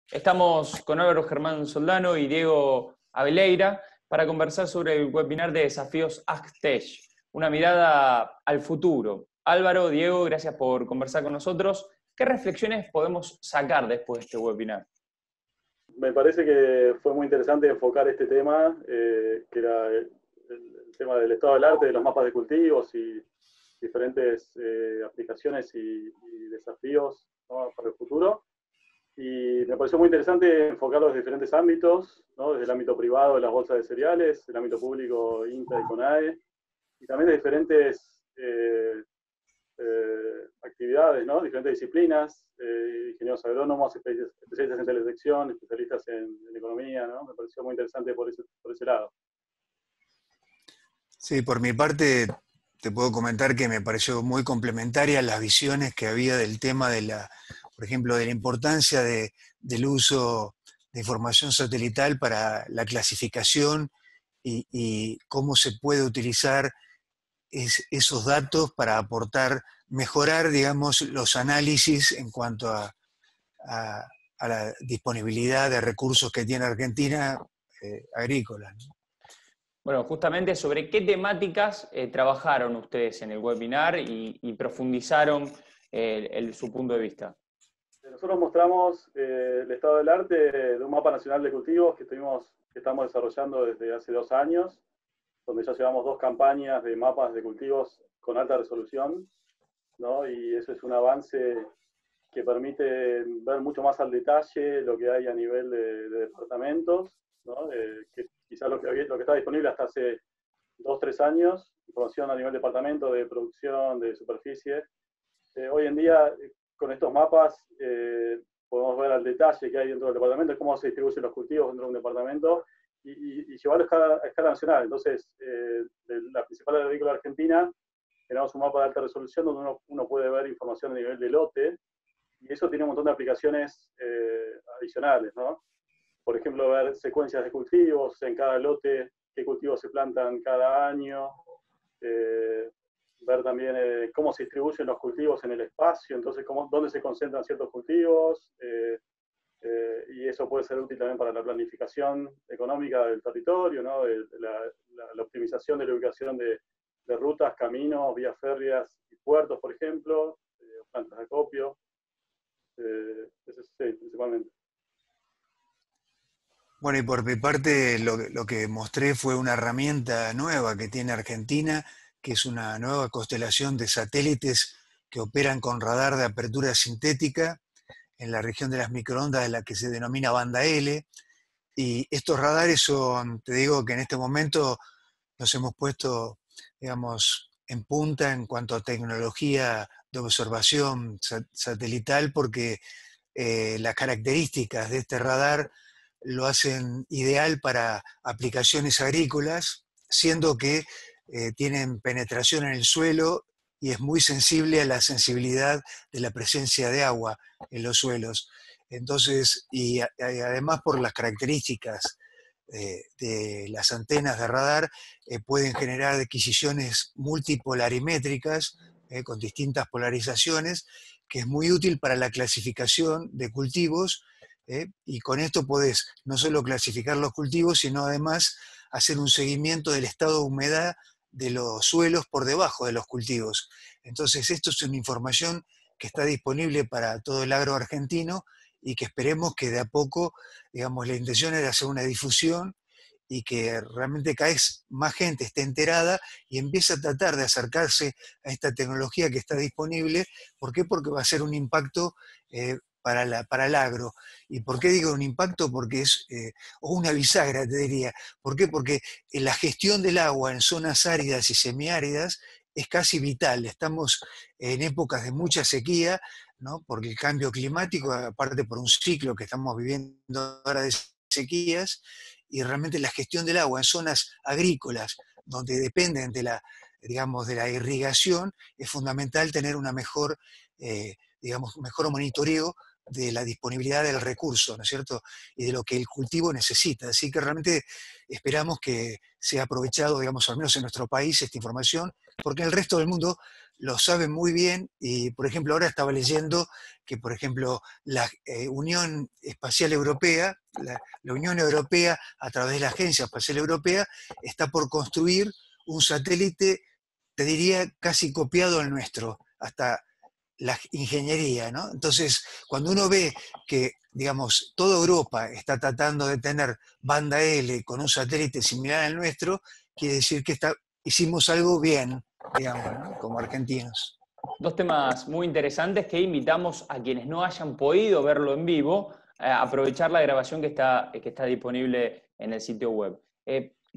Estamos con Álvaro Germán Soldano y Diego Abeleira para conversar sobre el webinar de desafíos AskTech, una mirada al futuro. Álvaro, Diego, gracias por conversar con nosotros. ¿Qué reflexiones podemos sacar después de este webinar? Me parece que fue muy interesante enfocar este tema, que era el tema del estado del arte, de los mapas de cultivos y diferentes aplicaciones y desafíos, ¿no?, para el futuro. Y me pareció muy interesante enfocarlo desde diferentes ámbitos, ¿no?, desde el ámbito privado de las bolsas de cereales, el ámbito público INTA y CONAE, y también de diferentes actividades, ¿no?, diferentes disciplinas, ingenieros agrónomos, especialistas en teledetección, especialistas en economía, ¿no? Me pareció muy interesante por ese lado. Sí, por mi parte te puedo comentar que me pareció muy complementaria las visiones que había del tema de por ejemplo, de la importancia del uso de información satelital para la clasificación y cómo se puede utilizar esos datos para mejorar, digamos, los análisis en cuanto a la disponibilidad de recursos que tiene Argentina agrícolas, ¿no? Bueno, justamente sobre qué temáticas trabajaron ustedes en el webinar y profundizaron su punto de vista. Nosotros mostramos el estado del arte de un mapa nacional de cultivos que estamos desarrollando desde hace 2 años, donde ya llevamos 2 campañas de mapas de cultivos con alta resolución, ¿no? Y eso es un avance que permite ver mucho más al detalle lo que hay a nivel de departamentos, ¿no? Que quizás lo que está disponible hasta hace 2 o 3 años, información a nivel de departamento, de producción, de superficie. Hoy en día, con estos mapas, podemos ver al detalle que hay dentro del departamento, cómo se distribuyen los cultivos dentro de un departamento, y llevarlo a escala nacional. Entonces, de la principal agrícola argentina, tenemos un mapa de alta resolución donde uno puede ver información a nivel de lote, y eso tiene un montón de aplicaciones adicionales, ¿no? Por ejemplo, ver secuencias de cultivos en cada lote, qué cultivos se plantan cada año, ver también cómo se distribuyen los cultivos en el espacio, entonces dónde se concentran ciertos cultivos, y eso puede ser útil también para la planificación económica del territorio, ¿no? La optimización de la ubicación de rutas, caminos, vías férreas y puertos, por ejemplo, plantas de acopio. Eso sí, principalmente. Bueno, y por mi parte lo que mostré fue una herramienta nueva que tiene Argentina, que es una nueva constelación de satélites que operan con radar de apertura sintética en la región de las microondas, de la que se denomina banda L. Y estos radares son, te digo que en este momento nos hemos puesto, digamos, en punta en cuanto a tecnología de observación satelital, porque las características de este radar lo hacen ideal para aplicaciones agrícolas, siendo que tienen penetración en el suelo y es muy sensible a la sensibilidad de la presencia de agua en los suelos. Entonces, y además por las características de las antenas de radar, pueden generar adquisiciones multipolarimétricas con distintas polarizaciones, que es muy útil para la clasificación de cultivos, y con esto podés no solo clasificar los cultivos, sino además hacer un seguimiento del estado de humedad de los suelos por debajo de los cultivos. Entonces, esto es una información que está disponible para todo el agro argentino y que esperemos que de a poco, digamos, la intención es hacer una difusión y que realmente cada vez más gente esté enterada y empiece a tratar de acercarse a esta tecnología que está disponible. ¿Por qué? Porque va a ser un impacto para el agro. ¿Y por qué digo un impacto? Porque es, o una bisagra, te diría. ¿Por qué? Porque la gestión del agua en zonas áridas y semiáridas es casi vital. Estamos en épocas de mucha sequía, ¿no?, porque el cambio climático, aparte por un ciclo que estamos viviendo ahora de sequías, y realmente la gestión del agua en zonas agrícolas, donde dependen digamos, de la irrigación, es fundamental tener una digamos, mejor monitoreo de la disponibilidad del recurso, ¿no es cierto?, y de lo que el cultivo necesita. Así que realmente esperamos que sea aprovechado, digamos, al menos en nuestro país, esta información, porque en el resto del mundo lo saben muy bien y, por ejemplo, ahora estaba leyendo que, por ejemplo, la Unión Espacial Europea, la Unión Europea, a través de la Agencia Espacial Europea, está por construir un satélite, te diría, casi copiado al nuestro, hasta la ingeniería, ¿no? Entonces, cuando uno ve que, digamos, toda Europa está tratando de tener banda L con un satélite similar al nuestro, quiere decir que hicimos algo bien, digamos, ¿no? Como argentinos. Dos temas muy interesantes que invitamos a quienes no hayan podido verlo en vivo a aprovechar la grabación que está disponible en el sitio web.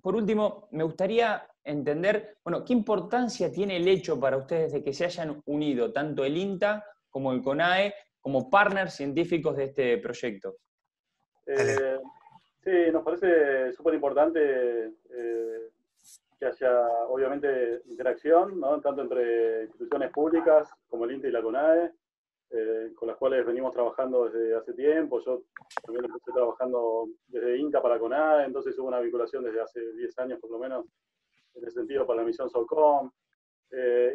Por último, me gustaría entender, bueno, ¿qué importancia tiene el hecho para ustedes de que se hayan unido tanto el INTA como el CONAE como partners científicos de este proyecto? Sí, nos parece súper importante que haya, obviamente, interacción, ¿no? Tanto entre instituciones públicas como el INTA y la CONAE, con las cuales venimos trabajando desde hace tiempo. Yo también empecé trabajando desde INTA para CONAE, entonces hubo una vinculación desde hace 10 años por lo menos, en ese sentido, para la misión SOCOM.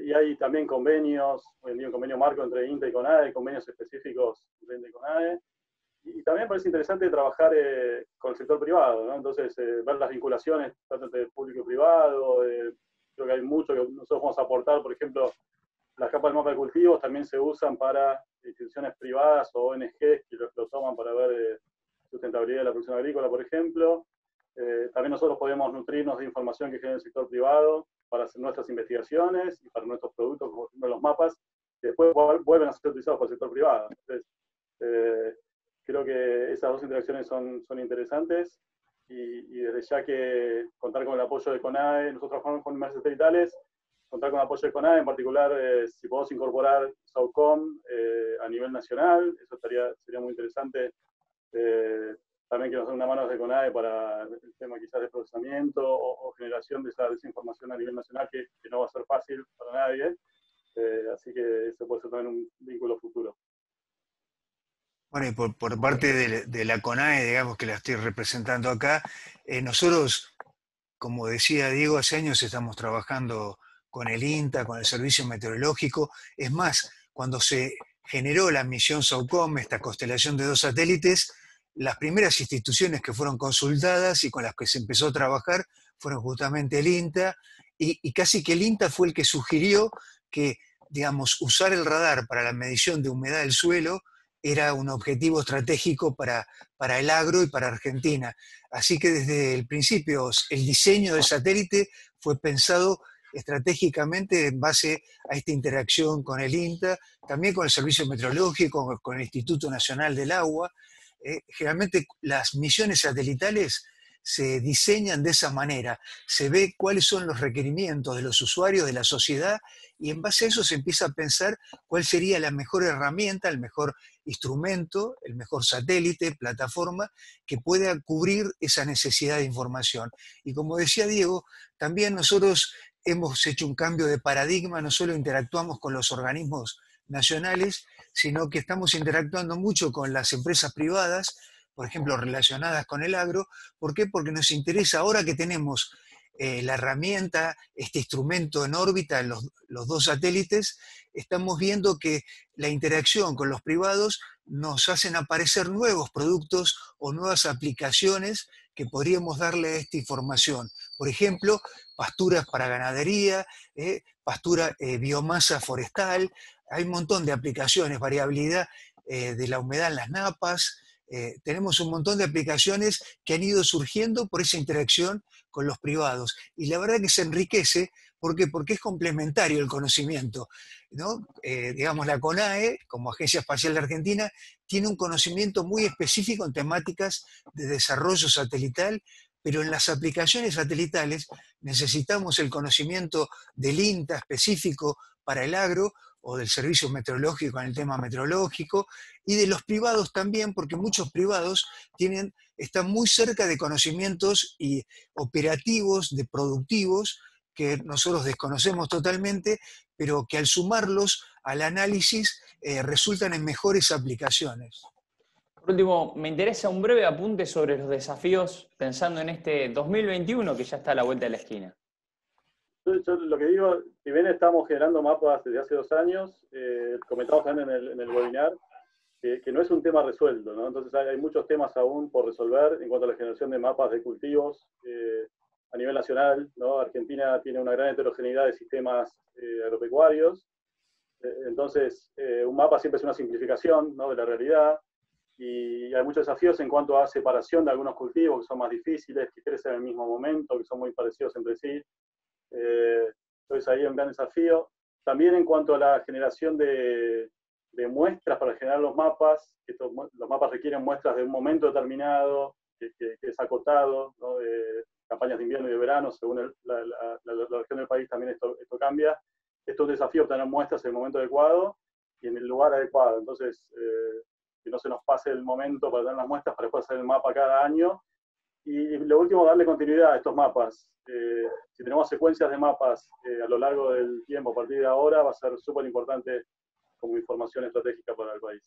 Y hay también convenios, hoy en día un convenio marco entre INTA y CONAE, convenios específicos entre INTA y CONAE. Y también parece interesante trabajar con el sector privado, ¿no? Entonces, ver las vinculaciones tanto entre público y privado. Creo que hay mucho que nosotros vamos a aportar. Por ejemplo, las capas del mapa de cultivos también se usan para instituciones privadas o ONGs que lo toman para ver sustentabilidad de la producción agrícola, por ejemplo. También nosotros podemos nutrirnos de información que genera el sector privado para hacer nuestras investigaciones y para nuestros productos, como por ejemplo los mapas, que después vuelven a ser utilizados por el sector privado. Entonces, creo que esas dos interacciones son interesantes y desde ya que contar con el apoyo de CONAE, nosotros trabajamos con imágenes satelitales, contar con el apoyo de CONAE, en particular si podemos incorporar SOCOM a nivel nacional, eso sería muy interesante. También que nos den una mano desde CONAE para el tema quizás de procesamiento o generación de esa información a nivel nacional, que no va a ser fácil para nadie. Así que eso puede ser también un vínculo futuro. Bueno, y por parte de la CONAE, digamos que la estoy representando acá, nosotros, como decía Diego, hace años estamos trabajando con el INTA, con el Servicio Meteorológico. Es más, cuando se generó la misión SOCOM, esta constelación de 2 satélites, las primeras instituciones que fueron consultadas y con las que se empezó a trabajar fueron justamente el INTA, y casi que el INTA fue el que sugirió que, digamos, usar el radar para la medición de humedad del suelo era un objetivo estratégico para el agro y para Argentina. Así que desde el principio el diseño del satélite fue pensado estratégicamente en base a esta interacción con el INTA, también con el Servicio Meteorológico, con el Instituto Nacional del Agua. Generalmente las misiones satelitales se diseñan de esa manera, se ve cuáles son los requerimientos de los usuarios, de la sociedad, y en base a eso se empieza a pensar cuál sería la mejor herramienta, el mejor instrumento, el mejor satélite, plataforma, que pueda cubrir esa necesidad de información. Y como decía Diego, también nosotros hemos hecho un cambio de paradigma, no solo interactuamos con los organismos nacionales, sino que estamos interactuando mucho con las empresas privadas, por ejemplo, relacionadas con el agro. ¿Por qué? Porque nos interesa, ahora que tenemos la herramienta, este instrumento en órbita, los 2 satélites, estamos viendo que la interacción con los privados nos hacen aparecer nuevos productos o nuevas aplicaciones que podríamos darle a esta información. Por ejemplo, pasturas para ganadería, biomasa forestal, hay un montón de aplicaciones, variabilidad de la humedad en las napas. Tenemos un montón de aplicaciones que han ido surgiendo por esa interacción con los privados. Y la verdad que se enriquece, ¿por qué? Porque es complementario el conocimiento, ¿no? Digamos, la CONAE, como Agencia Espacial de Argentina, tiene un conocimiento muy específico en temáticas de desarrollo satelital, pero en las aplicaciones satelitales necesitamos el conocimiento del INTA específico para el agro, o del servicio meteorológico en el tema meteorológico, y de los privados también, porque muchos privados están muy cerca de conocimientos y operativos, de productivos, que nosotros desconocemos totalmente, pero que al sumarlos al análisis resultan en mejores aplicaciones. Por último, me interesa un breve apunte sobre los desafíos pensando en este 2021 que ya está a la vuelta de la esquina. Yo lo que digo, si bien estamos generando mapas desde hace 2 años, comentamos también en el webinar, que no es un tema resuelto, ¿no? Entonces hay muchos temas aún por resolver en cuanto a la generación de mapas de cultivos a nivel nacional, ¿no? Argentina tiene una gran heterogeneidad de sistemas agropecuarios, entonces un mapa siempre es una simplificación, ¿no?, de la realidad, y hay muchos desafíos en cuanto a separación de algunos cultivos que son más difíciles, que crecen en el mismo momento, que son muy parecidos entre sí. Entonces ahí hay un gran desafío. También en cuanto a la generación de muestras para generar los mapas, los mapas requieren muestras de un momento determinado, que es acotado, ¿no?, de campañas de invierno y de verano, según la región del país también esto cambia. Esto es un desafío, obtener muestras en el momento adecuado y en el lugar adecuado. Entonces, que no se nos pase el momento para tener las muestras para después hacer el mapa cada año. Y lo último, darle continuidad a estos mapas. Si tenemos secuencias de mapas a lo largo del tiempo, a partir de ahora, va a ser súper importante como información estratégica para el país.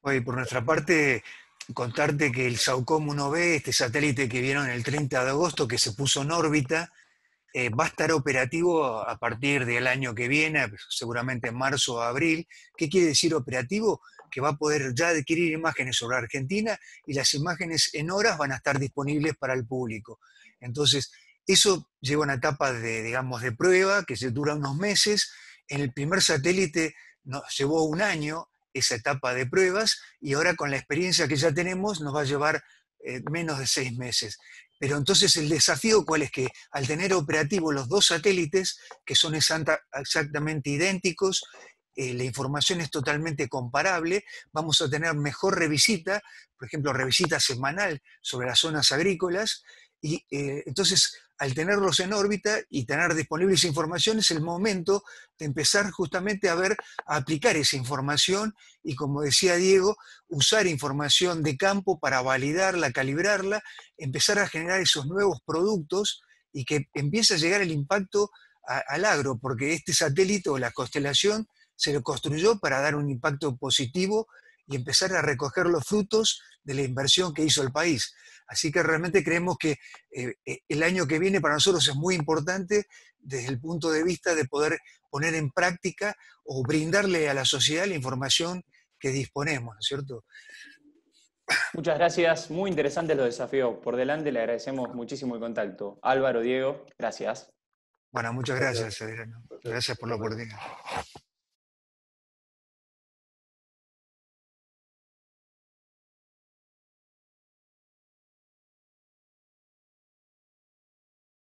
Oye, por nuestra parte, contarte que el SAOCOM 1B, este satélite que vieron el 30 de agosto, que se puso en órbita, va a estar operativo a partir del año que viene, seguramente en marzo o abril. ¿Qué quiere decir operativo? Que va a poder ya adquirir imágenes sobre Argentina y las imágenes en horas van a estar disponibles para el público. Entonces, eso lleva una etapa de, digamos, de prueba que se dura unos meses. En el primer satélite nos llevó un año esa etapa de pruebas y ahora con la experiencia que ya tenemos nos va a llevar menos de 6 meses. Pero entonces el desafío, ¿cuál es? Que al tener operativos los 2 satélites, que son exactamente idénticos, la información es totalmente comparable, vamos a tener mejor revisita, por ejemplo, revisita semanal sobre las zonas agrícolas, y entonces al tenerlos en órbita y tener disponible esa información es el momento de empezar justamente a aplicar esa información y, como decía Diego, usar información de campo para validarla, calibrarla, empezar a generar esos nuevos productos y que empiece a llegar el impacto al agro, porque este satélite o la constelación se lo construyó para dar un impacto positivo y empezar a recoger los frutos de la inversión que hizo el país. Así que realmente creemos que el año que viene para nosotros es muy importante desde el punto de vista de poder poner en práctica o brindarle a la sociedad la información que disponemos, ¿no es cierto? Muchas gracias, muy interesantes los desafíos por delante, le agradecemos muchísimo el contacto. Álvaro, Diego, gracias. Bueno, muchas gracias, Adriano. Gracias por la oportunidad.